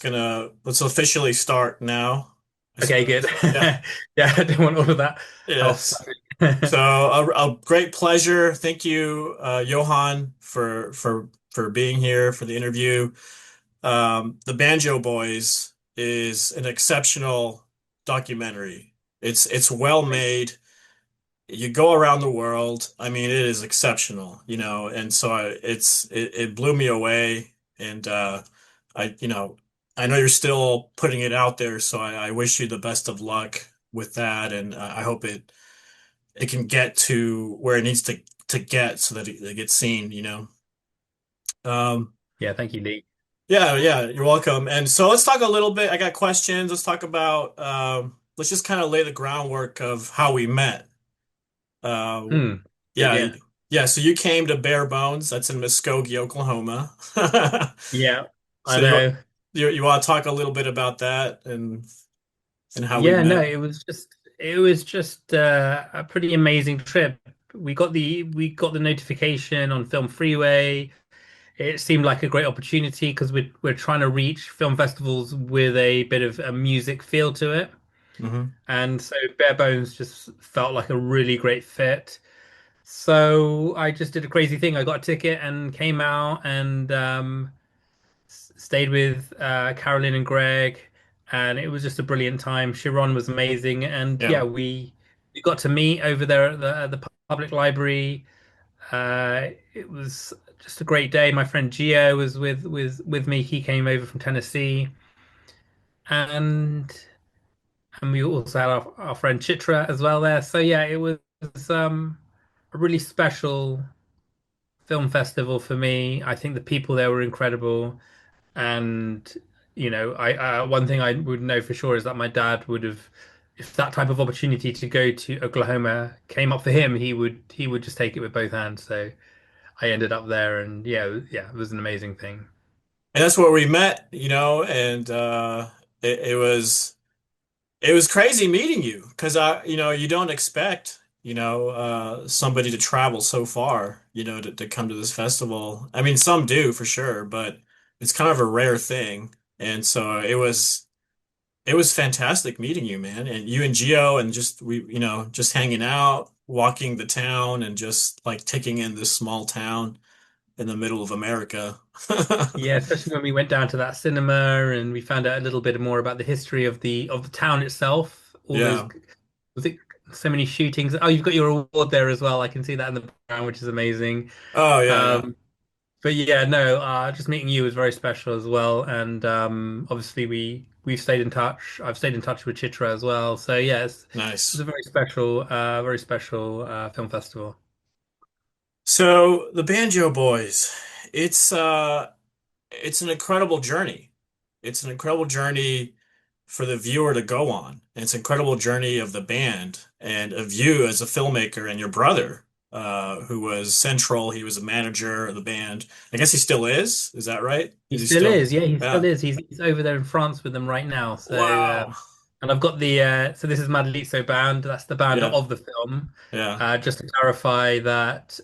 let's officially start now, I Okay, good. suppose. Yeah. Yeah, I didn't want all of that health Yes. stuff. So a great pleasure. Thank you, Johan, for being here for the interview. The Banjo Boys is an exceptional documentary. It's well made. You go around the world. I mean, it is exceptional, and so it blew me away. And I, I know you're still putting it out there, so I wish you the best of luck with that, and I hope it can get to where it needs to get so that it gets seen. Um, Yeah, thank you, Lee. yeah, yeah, you're welcome. And so let's talk a little bit. I got questions. Let's talk about let's just kind of lay the groundwork of how we met. Uh, Good, yeah, yeah. yeah. So you came to Bare Bones. That's in Muskogee, Oklahoma. Yeah, I So you know. you want to talk a little bit about that and how we Yeah, no, met? it was just a pretty amazing trip. We got the notification on Film Freeway. It seemed like a great opportunity because we're trying to reach film festivals with a bit of a music feel to it. Hmm. And so Bare Bones just felt like a really great fit. So I just did a crazy thing. I got a ticket and came out and stayed with Carolyn and Greg, and it was just a brilliant time. Sharon was amazing, and Yeah. yeah, we got to meet over there at the public library. It was just a great day. My friend Gio was with me. He came over from Tennessee, and and we also had our friend Chitra as well there. So yeah, it was a really special film festival for me. I think the people there were incredible. And I one thing I would know for sure is that my dad would have, if that type of opportunity to go to Oklahoma came up for him, he would just take it with both hands. So I ended up there, and yeah, it was an amazing thing. And that's where we met, and it was crazy meeting you because you don't expect, somebody to travel so far, to come to this festival. I mean, some do for sure, but it's kind of a rare thing. And so it was fantastic meeting you, man. And you and Gio and just just hanging out, walking the town and just like taking in this small town in the middle of America. Yeah, especially when we went down to that cinema and we found out a little bit more about the history of the town itself. All those Yeah. was it so many shootings. Oh, you've got your award there as well. I can see that in the background, which is amazing. Oh yeah, yeah. Um, But yeah, no, just meeting you was very special as well, and obviously we've stayed in touch. I've stayed in touch with Chitra as well. So yeah, it was Nice. a very special film festival. So the Banjo Boys, it's uh it's an incredible journey. It's an incredible journey for the viewer to go on. It's an incredible journey of the band and of you as a filmmaker and your brother, who was central. He was a manager of the band. I guess he still is. Is that right? He Is he still still? is, yeah, he Yeah. still is. He's over there in France with them right now. So Wow. and I've got so this is Madalitso Band. That's the band Yeah. of the film. Yeah. Just to clarify that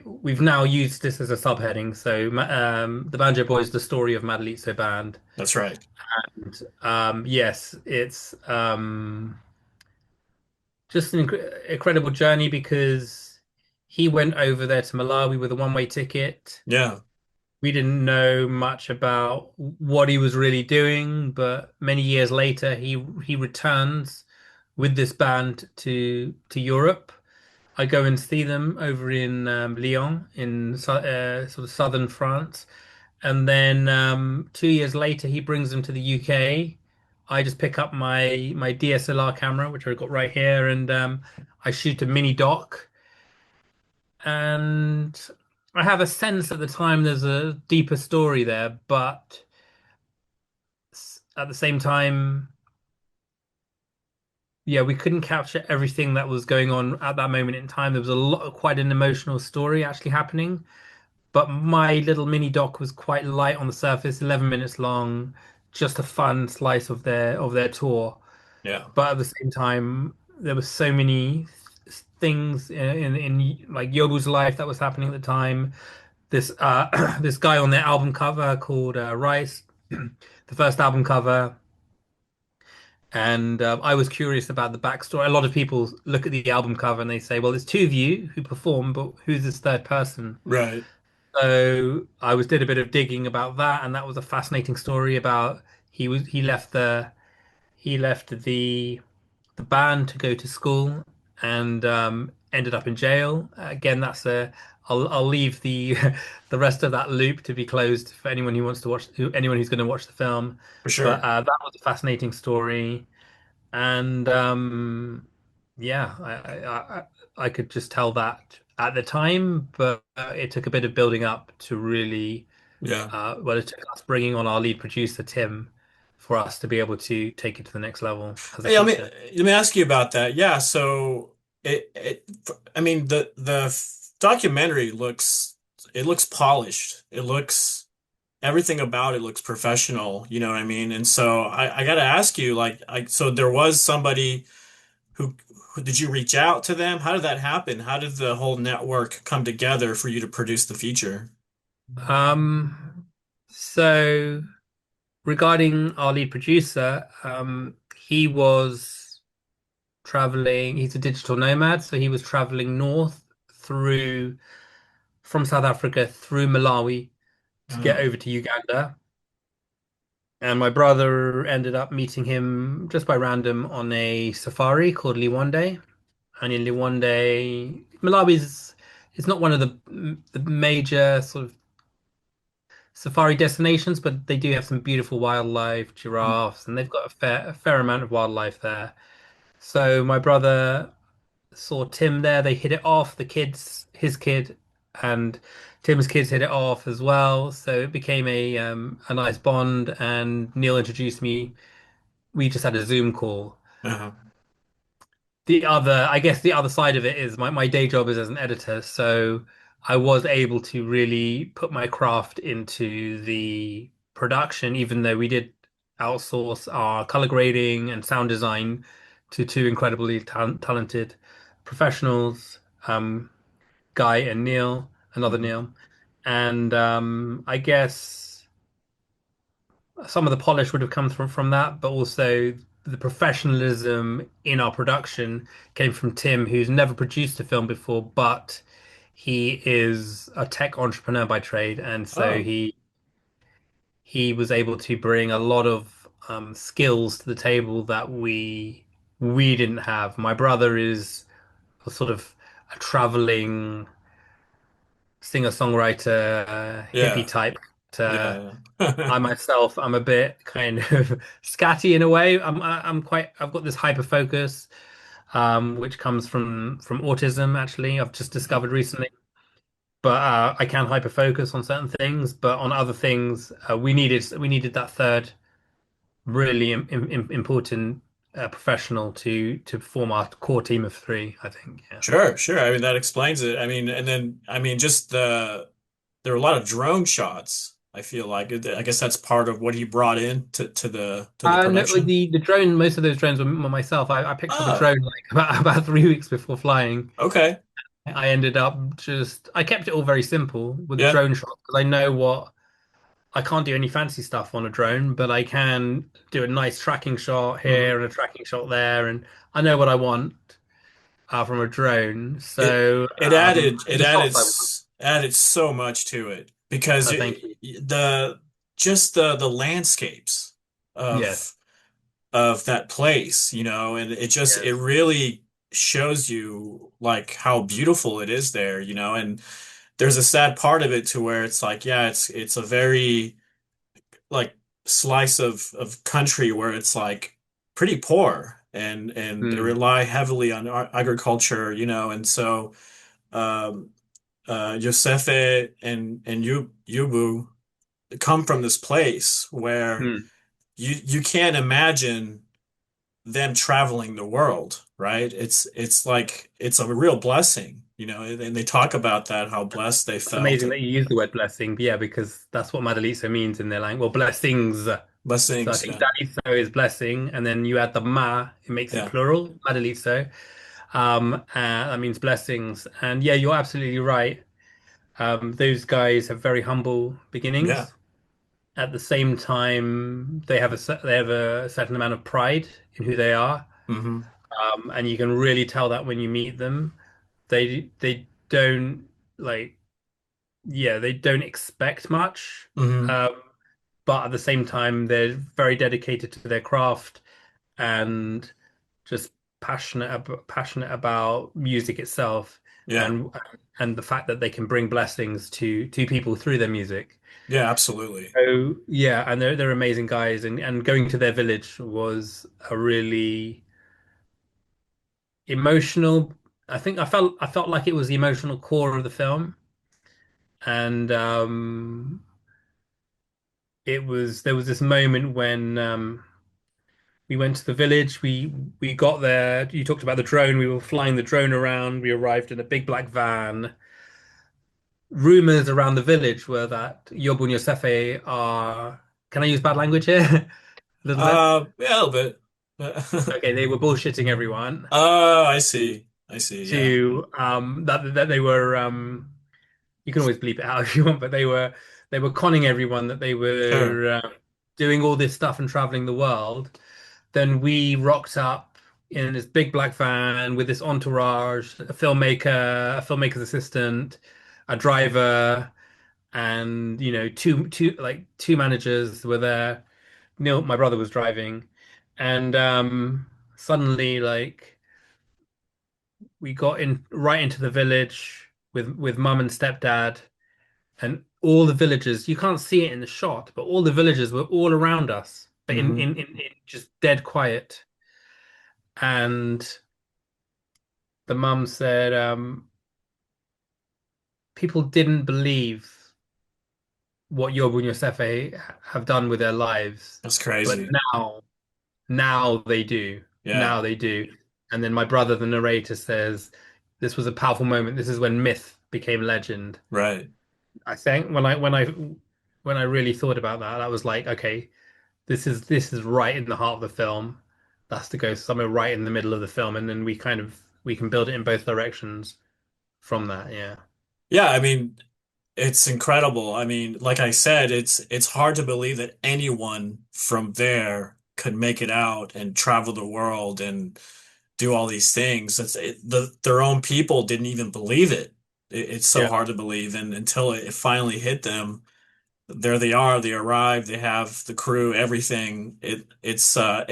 we've now used this as a subheading. So the Banjo Boys, the story of Madalitso Band. That's right. Yes, it's just an incredible journey because he went over there to Malawi with a one-way ticket. Yeah. We didn't know much about what he was really doing, but many years later, he returns with this band to Europe. I go and see them over in Lyon, in sort of southern France. And then 2 years later, he brings them to the UK. I just pick up my DSLR camera, which I've got right here, and I shoot a mini doc. And I have a sense at the time there's a deeper story there, but at the same time, yeah, we couldn't capture everything that was going on at that moment in time. There was quite an emotional story actually happening. But my little mini doc was quite light on the surface, 11 minutes long, just a fun slice of their tour. Yeah. But at the same time, there were so many things in like Yobu's life that was happening at the time. This this guy on their album cover called Rice. the first album cover. And I was curious about the backstory. A lot of people look at the album cover and they say, well, it's two of you who perform, but who's this third person? Right. So I was did a bit of digging about that, and that was a fascinating story about he left the band to go to school and ended up in jail. Again, that's a I'll leave the the rest of that loop to be closed for anyone who wants to watch anyone who's going to watch the film. For But sure. that was a fascinating story. And yeah, I could just tell that at the time, but it took a bit of building up to really, Yeah. well, it took us bringing on our lead producer, Tim, for us to be able to take it to the next level as a Hey, feature. let me ask you about that. Yeah, so it I mean the documentary looks polished. It looks everything about it looks professional, you know what I mean? And so I gotta ask you, like, so there was somebody who, who did you reach out to them? How did that happen? How did the whole network come together for you to produce the feature? So regarding our lead producer, he was traveling, he's a digital nomad, so he was traveling north through from South Africa through Malawi to get Oh, over to Uganda. And my brother ended up meeting him just by random on a safari called Liwonde. And in Liwonde, Malawi's it's not one of the major sort of safari destinations, but they do have some beautiful wildlife, giraffes, and they've got a fair amount of wildlife there. So my brother saw Tim there. They hit it off. The kids, his kid, and Tim's kids hit it off as well. So it became a nice bond. And Neil introduced me. We just had a Zoom call. uh-huh. I guess the other side of it is my day job is as an editor. So I was able to really put my craft into the production, even though we did outsource our color grading and sound design to two incredibly talented professionals. Guy and Neil, another Mhm. Neil. And I guess some of the polish would have come from that, but also the professionalism in our production came from Tim, who's never produced a film before, but he is a tech entrepreneur by trade, and so Oh, he was able to bring a lot of skills to the table that we didn't have. My brother is a sort of a traveling singer-songwriter, hippie yeah. type. Uh, Yeah, yeah. I myself, I'm a bit kind of scatty in a way. I've got this hyper focus, which comes from autism. Actually, I've just discovered recently. But I can hyper focus on certain things, but on other things, we needed that third really important professional to form our core team of three. I think. Yeah. Sure, sure. I mean, that explains it. I mean, and then, I mean, just there were a lot of drone shots. I feel like I guess that's part of what he brought in to the No, production. the drone. Most of those drones were myself. I picked up a Oh, drone like about 3 weeks before flying. okay. I ended up I kept it all very simple with the Yeah. drone shots because I know what I can't do any fancy stuff on a drone, but I can do a nice tracking shot Hmm. here and a tracking shot there, and I know what I want from a drone. It So it the shots I want. added so much to it because So thank you. the just the landscapes Yes, of that place, and it yes. really shows you like how beautiful it is there, and there's a sad part of it to where it's like, yeah, it's a very like slice of country where it's like pretty poor and they Hmm. rely heavily on agriculture, and so um Yosefe and Yobu come from this place where Hmm. you can't imagine them traveling the world, right? It's like it's a real blessing, and they talk about that, how blessed they It's felt amazing and that you use the word blessing, but yeah, because that's what Madalitso means in their language. Well, blessings. So I blessings, think yeah. Dalitso is blessing, and then you add the ma, it makes it Yeah. plural, Madalitso. That means blessings. And yeah, you're absolutely right. Those guys have very humble Yeah. beginnings. at the same time, they have a certain amount of pride in who they are, Hmm. and you can really tell that when you meet them. They don't like yeah, they don't expect much, Hmm. um, but at the same time, they're very dedicated to their craft and just passionate about music itself, Yeah. and and the fact that they can bring blessings to people through their music. Yeah, absolutely. So yeah, and they're amazing guys, and going to their village was a really emotional. I felt like it was the emotional core of the film, and it was there was this moment when we went to the village. We got there. You talked about the drone. We were flying the drone around. We arrived in a big black van. Rumors around the village were that Yobu and Yosefe are. Can I use bad language here? A little bit. Yeah, a little bit. Okay, they were bullshitting everyone Oh, I see. I see. Yeah. to that they were you can always bleep it out if you want, but they were conning everyone that they Sure. were doing all this stuff and traveling the world. Then we rocked up in this big black van with this entourage, a filmmaker's assistant, a driver, and two managers were there. Neil, my brother was driving, and suddenly we got in right into the village with mum and stepdad, and all the villagers. You can't see it in the shot, but all the villagers were all around us, but Hmm. in just dead quiet. And the mum said, people didn't believe what Yobu and Yosefe have done with their lives, That's but crazy. now they do. Yeah. Now they do. And then my brother, the narrator, says, "This was a powerful moment. This is when myth became legend." Right. I think when I really thought about that, that was like, okay, this is right in the heart of the film. That's to go somewhere right in the middle of the film, and then we can build it in both directions from that. Yeah, Yeah, I mean, it's incredible. I mean, like I said, it's hard to believe that anyone from there could make it out and travel the world and do all these things. Their own people didn't even believe it. It's so yeah, hard to believe, and until it finally hit them, there they are. They arrived. They have the crew, everything. It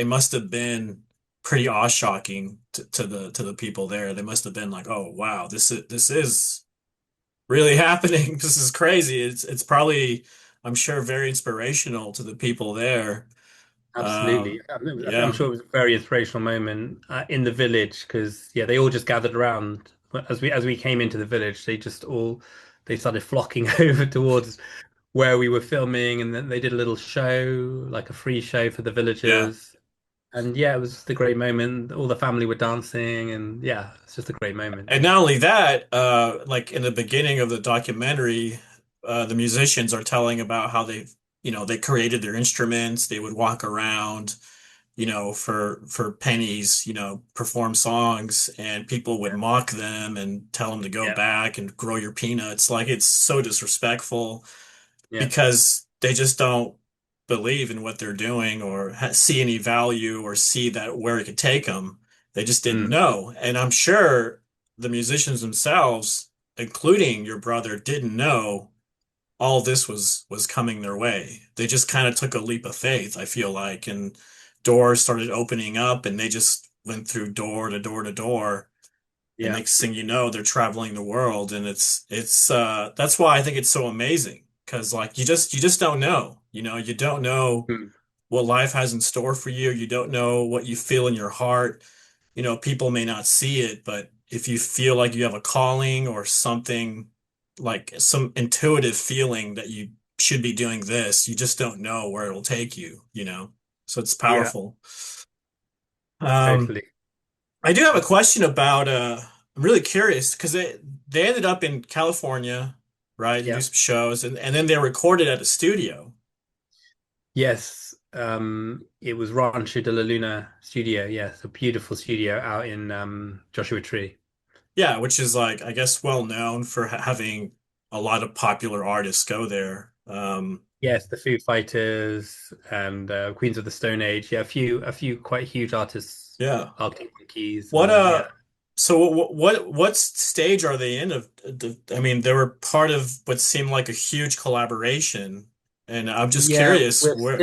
must have been pretty awe-shocking to the people there. They must have been like, oh wow, this is really happening. This is crazy. It's probably, I'm sure, very inspirational to the people there. absolutely. I'm Yeah, sure it was a very inspirational moment in the village because yeah, they all just gathered around as we came into the village. They started flocking over towards where we were filming, and then they did a little show, like a free show for the yeah. villagers. And yeah, it was just a great moment. All the family were dancing, and yeah, it's just a great moment. And not only that, like in the beginning of the documentary, the musicians are telling about how they created their instruments. They would walk around, for pennies, perform songs, and people would Yeah, mock them and tell them to go yeah, back and grow your peanuts. Like it's so disrespectful yeah. because they just don't believe in what they're doing or see any value or see that where it could take them. They just didn't Mm, know. And I'm sure the musicians themselves, including your brother, didn't know all this was coming their way. They just kind of took a leap of faith, I feel like, and doors started opening up and they just went through door to door to door. And yeah. next thing you know, they're traveling the world, and it's that's why I think it's so amazing because like you just don't know, you don't know Mm, what life has in store for you. You don't know what you feel in your heart. People may not see it, but if you feel like you have a calling or something like some intuitive feeling that you should be doing this, you just don't know where it'll take you. So it's yeah, powerful. Um, totally. I do have a question about I'm really curious because they ended up in California, right, to do Yeah. some shows and then they recorded at a studio. Yes. It was Rancho de la Luna studio. Yes, a beautiful studio out in Joshua Tree. Yeah, which is like I guess well known for having a lot of popular artists go there. Yes, the Foo Fighters and Queens of the Stone Age. Yeah, a few quite huge artists, Yeah. Arctic Monkeys, What and yeah. so what stage are they in I mean, they were part of what seemed like a huge collaboration, and I'm just Yeah, curious where.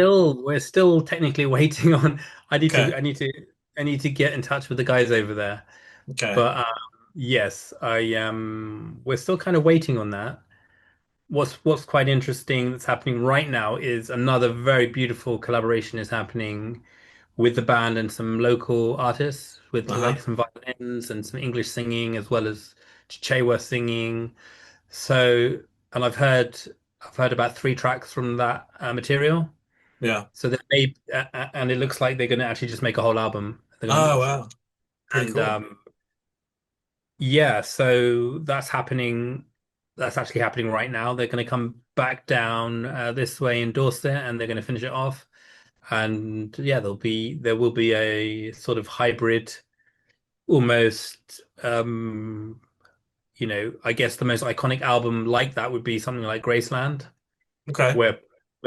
we're still technically waiting on. I need to Okay. I need to I need to get in touch with the guys over there. Okay. But yes, I we're still kind of waiting on that. What's quite interesting that's happening right now is another very beautiful collaboration is happening with the band and some local artists with like Uh-huh. some violins and some English singing as well as Chichewa singing. So, and I've heard about 3 tracks from that material. Yeah. So they made, and it looks like they're going to actually just make a whole album. They're going Oh, to, wow. Pretty and cool. yeah, so that's happening. That's actually happening right now. They're going to come back down this way in Dorset, and they're going to finish it off. And yeah, there will be a sort of hybrid, almost. I guess the most iconic album like that would be something like Graceland, Okay. where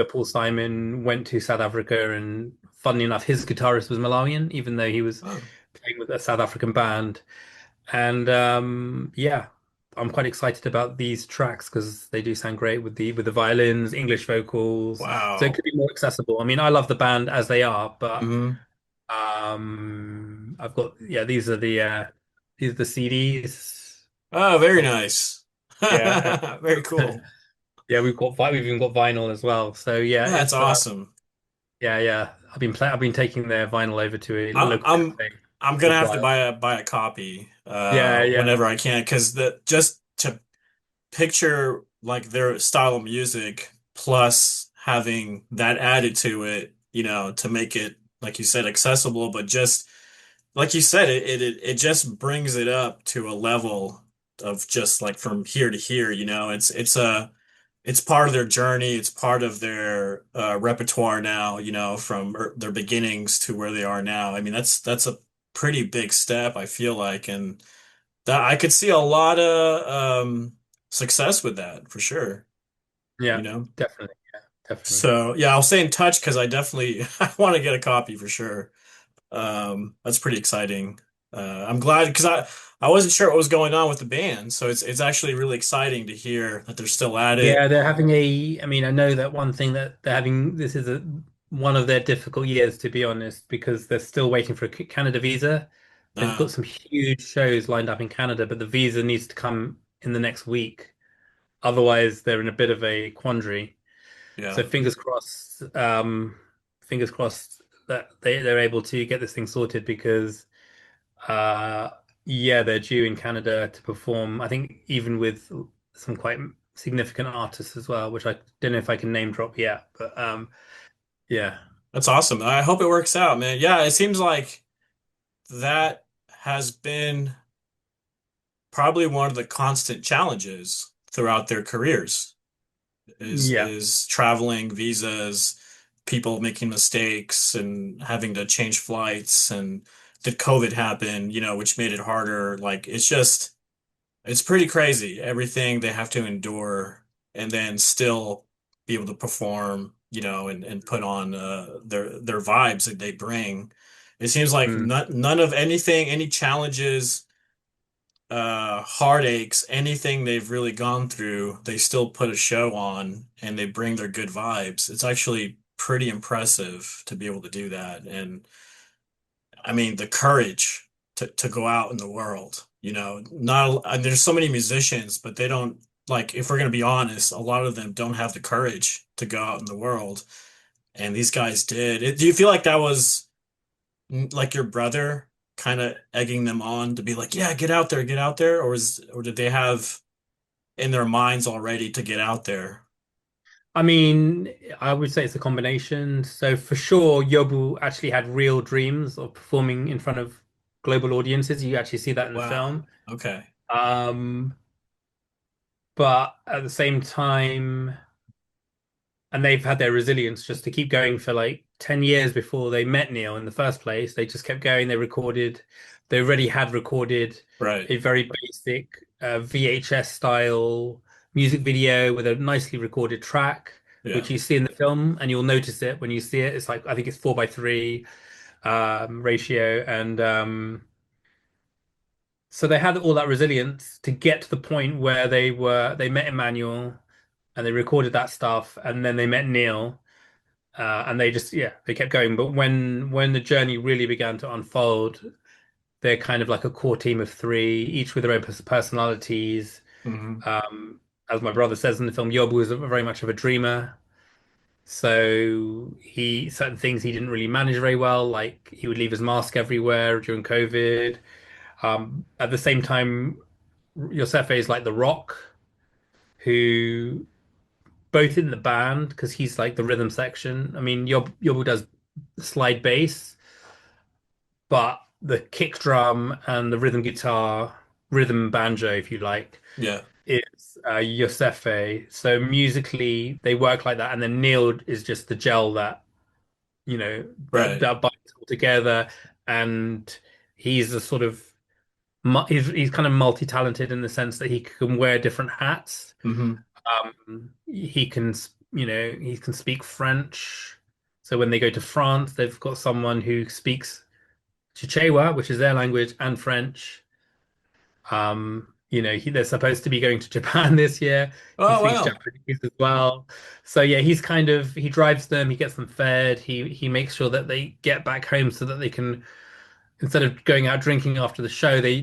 Paul Simon went to South Africa, and funnily enough, his guitarist was Malawian, even though he was Oh, playing with a South African band. And yeah, I'm quite excited about these tracks because they do sound great with the violins, English vocals. So it wow. could be more accessible. I mean, I love the band as they are, but Hmm. I've got yeah, these are the CDs. Oh, very Of, nice. yeah, Very cool. yeah, we've even got vinyl as well. So yeah, That's it's awesome. yeah. I've been taking their vinyl over to a I, local I'm cafe I'm gonna called have to Dial. buy a copy Yeah. whenever I can because the just to picture like their style of music plus having that added to it, to make it like you said accessible, but just like you said, it just brings it up to a level of just like from here to here, it's part of their journey. It's part of their repertoire now, from their beginnings to where they are now. I mean, that's a pretty big step, I feel like, and that I could see a lot of success with that for sure, you Yeah, know. definitely. Yeah, definitely. So yeah, I'll stay in touch because I definitely I want to get a copy for sure. That's pretty exciting. I'm glad because I wasn't sure what was going on with the band, so it's actually really exciting to hear that they're still at it. Yeah, they're having I mean, I know that one thing that they're having, this is one of their difficult years, to be honest, because they're still waiting for a Canada visa. They've Uh, got some huge shows lined up in Canada, but the visa needs to come in the next week. Otherwise, they're in a bit of a quandary. yeah. So fingers crossed that they're able to get this thing sorted because Uh, yeah, they're due in Canada to perform. I think even with some quite significant artists as well, which I don't know if I can name drop yet. But yeah, That's awesome. I hope it works out, man. Yeah, it seems like that has been probably one of the constant challenges throughout their careers yeah, is traveling, visas, people making mistakes and having to change flights and did COVID happen, which made it harder. Like it's pretty crazy everything they have to endure and then still be able to perform, and put on their vibes that they bring. It seems like mm, none of anything, any challenges, heartaches, anything they've really gone through, they still put a show on and they bring their good vibes. It's actually pretty impressive to be able to do that. And I mean, the courage to go out in the world, not, and there's so many musicians, but they don't, like, if we're going to be honest, a lot of them don't have the courage to go out in the world. And these guys did. Do you feel like that was like your brother kind of egging them on to be like, yeah, get out there, or did they have in their minds already to get out there? I mean, I would say it's a combination. So for sure, Yobu actually had real dreams of performing in front of global audiences. You actually see that Oh in the wow. film. Okay. Um, but at the same time, and they've had their resilience just to keep going for like 10 years before they met Neil in the first place. They just kept going. They already had recorded Right. a very basic VHS style music video with a nicely recorded track. Yeah. which you see in the film, and you'll notice it when you see it. It's like I think it's 4:3 ratio, and so they had all that resilience to get to the point where they met Emmanuel and they recorded that stuff, and then they met Neil, and they just they kept going. But when the journey really began to unfold, they're kind of like a core team of three, each with their own personalities. Hmm. Um, as my brother says in the film, Yobu was very much of a dreamer. So he certain things he didn't really manage very well, like he would leave his mask everywhere during COVID. At the same time, Yosefe is like the rock, who both in the band because he's like the rhythm section. I mean, Yobu does slide bass, but the kick drum and the rhythm guitar, rhythm banjo, if you like, Yeah. is Yosefe. So musically, they work like that, and then Neil is just the gel that Right. that binds all together, and he's a sort of he's kind of multi-talented in the sense that he can wear different hats. Hmm. He can, he can speak French. So when they go to France, they've got someone who speaks Chichewa, which is their language, and French. They're supposed to be going to Japan this year. He Oh, speaks wow. Japanese as well. So yeah, he drives them, he gets them fed, he makes sure that they get back home so that they can, instead of going out drinking after the show, they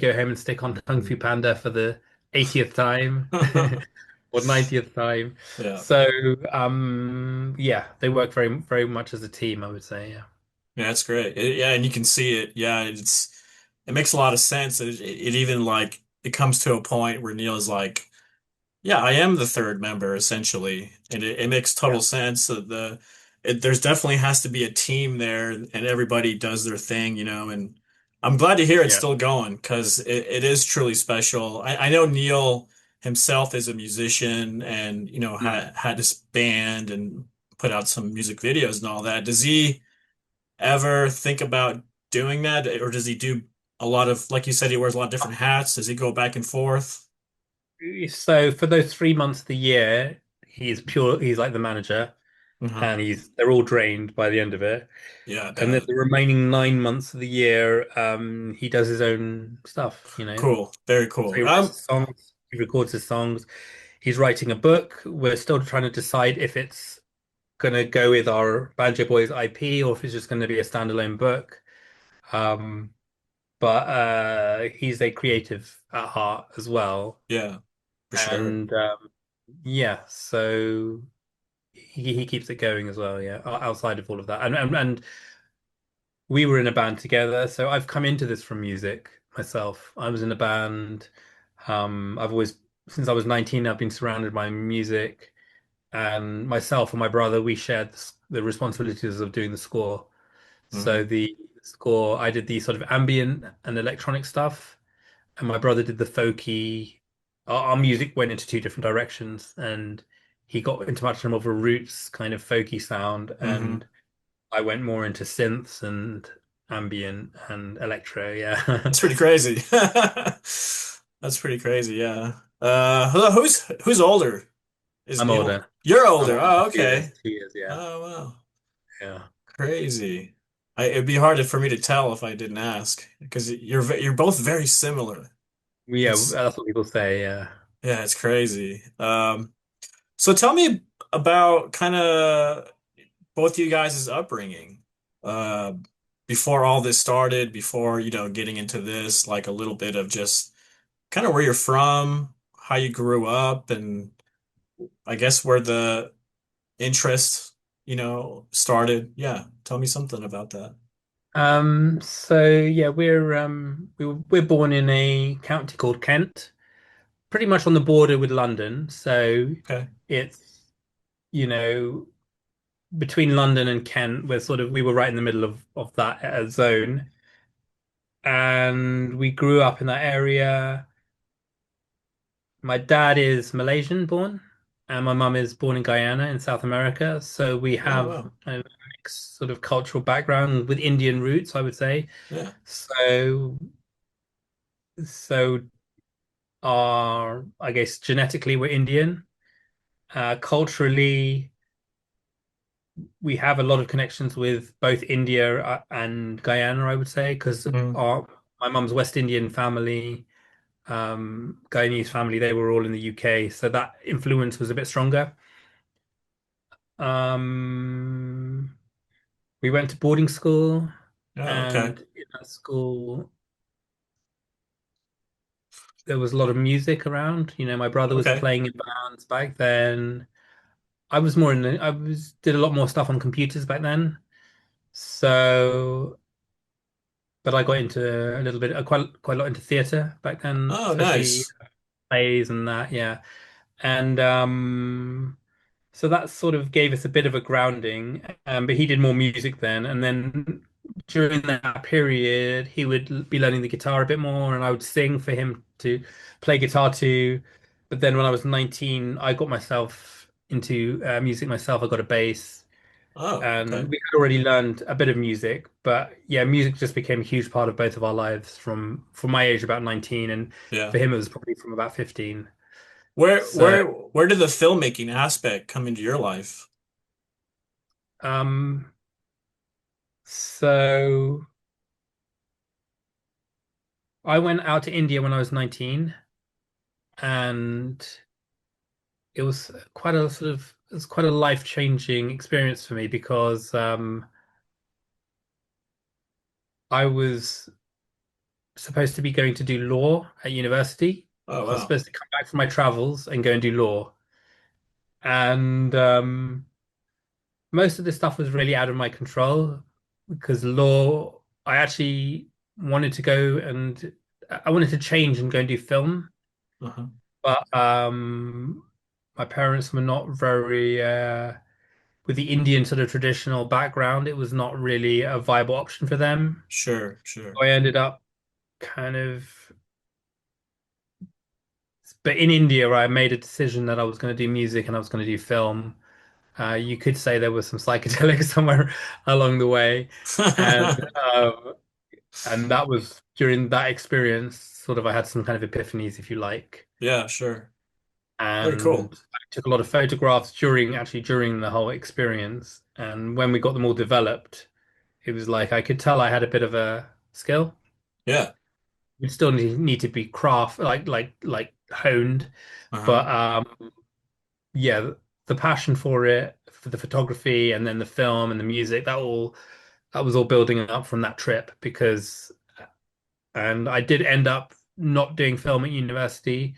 go home and stick on Kung Fu Panda for the 80th time or 90th time. Yeah. So yeah, they work very very much as a team, I would say. Yeah. Yeah, that's great. Yeah, and you can see it. Yeah, it makes a lot of sense. It even like it comes to a point where Neil is like, yeah, I am the third member essentially, and it makes Yeah. total sense. There's definitely has to be a team there, and everybody does their thing, And I'm glad to hear it's Yeah. still going because it is truly special. I know Neil himself is a musician, and Mm. had this band and put out some music videos and all that. Does he ever think about doing that, or does he do a lot of, like you said, he wears a lot of different hats? Does he go back and forth? So for those 3 months of the year, he's like the manager, Uh-huh. and they're all drained by the end of it. Yeah, I And then bet. the remaining 9 months of the year, he does his own stuff. Cool. Very So cool. he writes his songs, he records his songs. He's writing a book. We're still trying to decide if it's going to go with our Banjo Boys IP or if it's just going to be a standalone book. Um, but he's a creative at heart as well. Yeah, for sure. And yeah, so he keeps it going as well. Yeah, outside of all of that. And we were in a band together. So I've come into this from music myself. I was in a band. I've always, since I was 19, I've been surrounded by music. And myself and my brother, we shared the responsibilities of doing the score. So Hmm. the score, I did the sort of ambient and electronic stuff, and my brother did the folky. Our music went into two different directions, and he got into much more of a roots kind of folky sound, Hmm. and I went more into synths and ambient and electro. Yeah, That's pretty crazy. That's pretty crazy, yeah. Who's older? Is I'm Neil? older. You're I'm older. older by Oh, 2 years. okay. 2 years. Yeah, Oh, wow. yeah. Crazy. It'd be hard for me to tell if I didn't ask because you're both very similar. Yeah, It's that's what people say. Yeah. Yeah, it's crazy. So tell me about kind of both you guys' upbringing. Uh, before all this started, before, getting into this, like a little bit of just kind of where you're from, how you grew up, and I guess where the interest, started. Yeah, tell me something about that. So yeah, we're born in a county called Kent, pretty much on the border with London. So Okay. it's, you know, between London and Kent, we were right in the middle of that zone. And we grew up in that area. My dad is Malaysian born, and my mum is born in Guyana in South America. So we Oh, have wow. a mixed sort of cultural background with Indian roots, I would say. Yeah. So, I guess genetically we're Indian, Culturally, we have a lot of connections with both India and Guyana, I would say, because Mm. our my mum's West Indian family, Guyanese family, they were all in the UK, so that influence was a bit stronger. Um, we went to boarding school, Oh, okay. and in that school there was a lot of music around. My brother was Okay. playing in bands back then. I was more in the, I was did a lot more stuff on computers back then. So, but I got into a little bit, quite a lot into theatre back then, Oh, especially nice. plays and that, yeah. And so that sort of gave us a bit of a grounding. But he did more music then, and then during that period, he would be learning the guitar a bit more, and I would sing for him to play guitar too. But then when I was 19, I got myself into music myself. I got a bass, Oh, and okay. we had already learned a bit of music. But yeah, music just became a huge part of both of our lives from my age, about 19, and Yeah. for him, it was probably from about 15. Where So, where where did the filmmaking aspect come into your life? um, so. I went out to India when I was 19, and it was quite a life-changing experience for me because I was supposed to be going to do law at university. Oh, I was wow. supposed to come back from my travels and go and do law. And most of this stuff was really out of my control because law, I actually wanted to go and I wanted to change and go and do film. Uh-huh. But my parents were not very with the Indian sort of traditional background. It was not really a viable option for them. Sure, sure. So I ended up kind of, but in India, I made a decision that I was going to do music and I was going to do film. You could say there was some psychedelics somewhere along the way, and um, and that was during that experience. Sort of, I had some kind of epiphanies, if you like. Yeah, sure. Very And cool. I took a lot of photographs during the whole experience. And when we got them all developed, it was like I could tell I had a bit of a skill. Yeah. You still need to be craft like honed, Uh-huh. but yeah, the passion for it, for the photography and then the film and the music, that was all building up from that trip because and I did end up not doing film at university,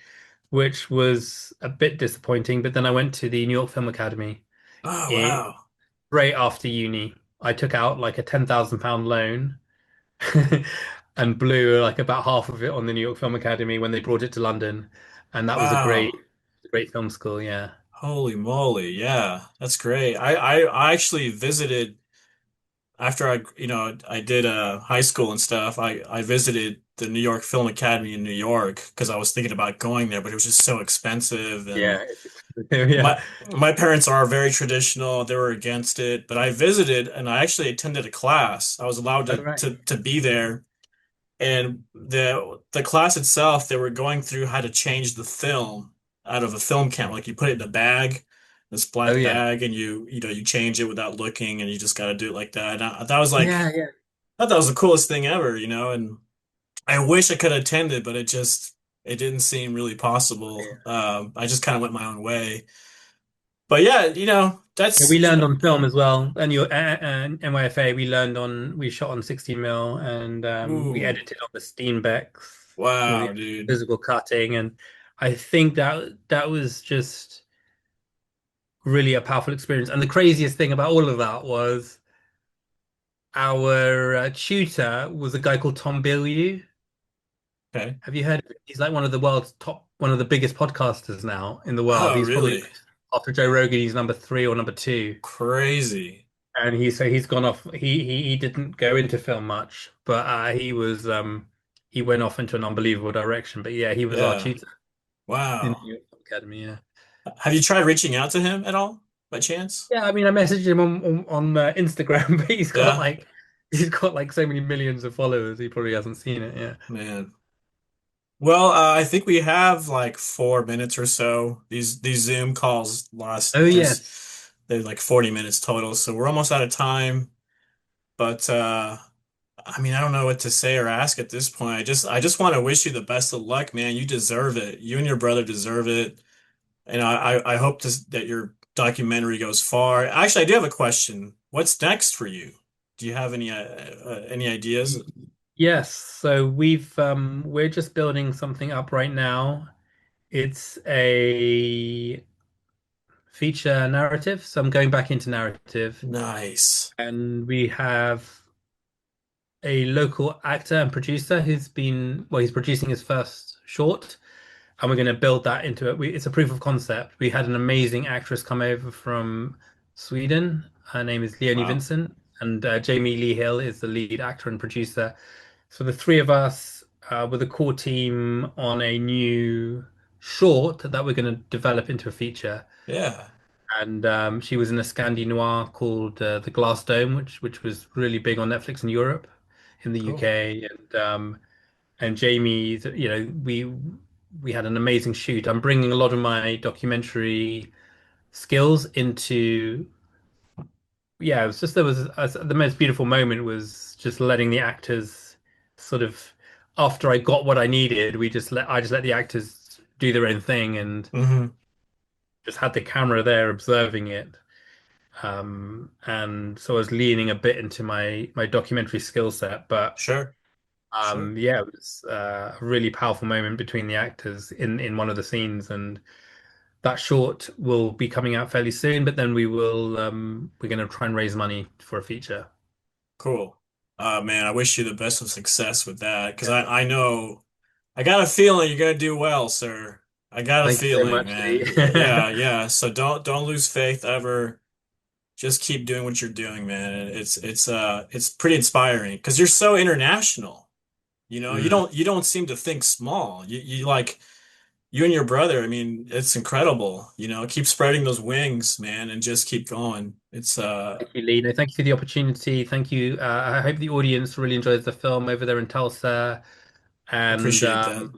which was a bit disappointing. But then I went to the New York Film Academy Oh, in, wow. right after uni. I took out like a £10,000 loan and blew like about half of it on the New York Film Academy when they brought it to London. And that was a Wow. great film school. Yeah. Holy moly. Yeah, that's great. I actually visited after I did high school and stuff. I visited the New York Film Academy in New York because I was thinking about going there, but it was just so expensive and Yeah. Yeah. my parents are very traditional. They were against it, but I visited and I actually attended a class. I was allowed All to right. to be there. And the class itself, they were going through how to change the film out of a film camera. Like you put it in a bag, this Oh black yeah. bag, and you change it without looking, and you just got to do it like that. And that was like, Yeah, yeah. I thought that was the coolest thing ever. And I wish I could have attended, but it didn't seem really possible. Yeah. I just kind of went my own way. But yeah, Yeah, we learned on film as well, and your and NYFA. We shot on 60 mm, and we ooh, edited on the Steenbecks with the wow, dude. physical cutting, and I think that was just really a powerful experience. And the craziest thing about all of that was our tutor was a guy called Tom Bilyeu. Okay. Have you heard of him? He's like one of the biggest podcasters now in the world. Oh, He's probably really? after Joe Rogan, he's number three or number two. Crazy. And he's gone off. He didn't go into film much, but he went off into an unbelievable direction. But yeah, he was our Yeah. tutor in the Wow. New York Film Academy. Yeah, Have you tried reaching out to him at all by chance? yeah. I mean, I messaged him on Instagram, but Yeah, he's got like so many millions of followers. He probably hasn't seen it. Yeah. man. Well, I think we have like 4 minutes or so. These Zoom calls last Oh yes. there's they're like 40 minutes total, so we're almost out of time. But I mean, I don't know what to say or ask at this point. I just want to wish you the best of luck, man. You deserve it. You and your brother deserve it. And I hope that your documentary goes far. Actually, I do have a question. What's next for you? Do you have any ideas? Yes, so we're just building something up right now. It's a feature narrative, so I'm going back into narrative, Nice. and we have a local actor and producer who's been, well, he's producing his first short, and we're going to build that into it. It's a proof of concept. We had an amazing actress come over from Sweden. Her name is Leonie Wow. Vincent, and Jamie Lee Hill is the lead actor and producer. So the three of us were the core team on a new short that we're going to develop into a feature. Yeah. And she was in a Scandi noir called The Glass Dome, which was really big on Netflix in Europe, in the Cool. UK, and Jamie, we had an amazing shoot. I'm bringing a lot of my documentary skills into, yeah, it was just there was the most beautiful moment was just letting the actors sort of, after I got what I needed, I just let the actors do their own thing and Hmm. just had the camera there observing it. And so I was leaning a bit into my documentary skill set, but Sure. Sure. yeah, it was a really powerful moment between the actors in one of the scenes, and that short will be coming out fairly soon. But then we're going to try and raise money for a feature. Cool. Man, I wish you the best of success with that because Yeah. I know I got a feeling you're gonna do well, sir. I got a Thank you so feeling, much, man. Lee. Yeah, yeah. So don't lose faith ever. Just keep doing what you're doing, man. And it's pretty inspiring because you're so international. You know, Mm. you don't seem to think small. You like you and your brother. I mean, it's incredible. You know, keep spreading those wings, man, and just keep going. It's Thank you, Lee. No, thank you for the opportunity. Thank you. I hope the audience really enjoys the film over there in Tulsa. And appreciate that.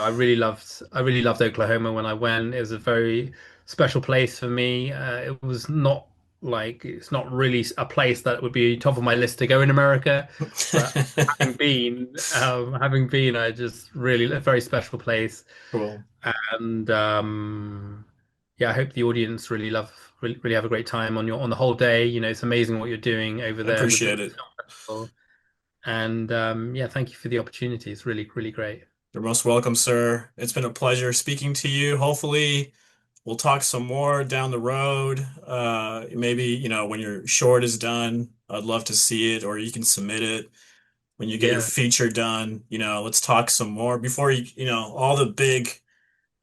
I really loved Oklahoma when I went. It was a very special place for me. It was not like it's not really a place that would be top of my list to go in America, but having been, I just really a very special place. Cool. And yeah, I hope the audience really have a great time on your on the whole day. You know, it's amazing what you're doing over I there with appreciate the it. film festival. And yeah, thank you for the opportunity. It's really great. You're most welcome, sir. It's been a pleasure speaking to you. Hopefully, we'll talk some more down the road. Maybe, when your short is done, I'd love to see it, or you can submit it. When you get your Yeah. feature done, let's talk some more before all the big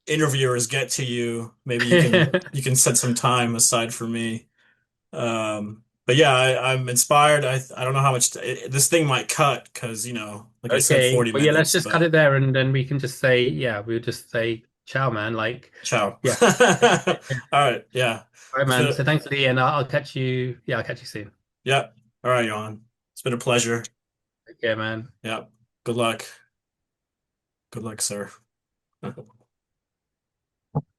interviewers get to you. Maybe you can set some time aside for me. But yeah, I'm inspired. I don't know how much this thing might cut because, like I said, Okay. 40 Well, yeah, let's minutes, just cut but it there and then we can just say, yeah, we'll just say ciao, man. Like, ciao. yeah. All right. Yeah. All right, It's been man. So thanks, Lee, and I'll catch you. Yeah, I'll catch you soon. yeah. All right, Johan. It's been a pleasure. Take care, man. Yeah. Good luck. Good luck, sir.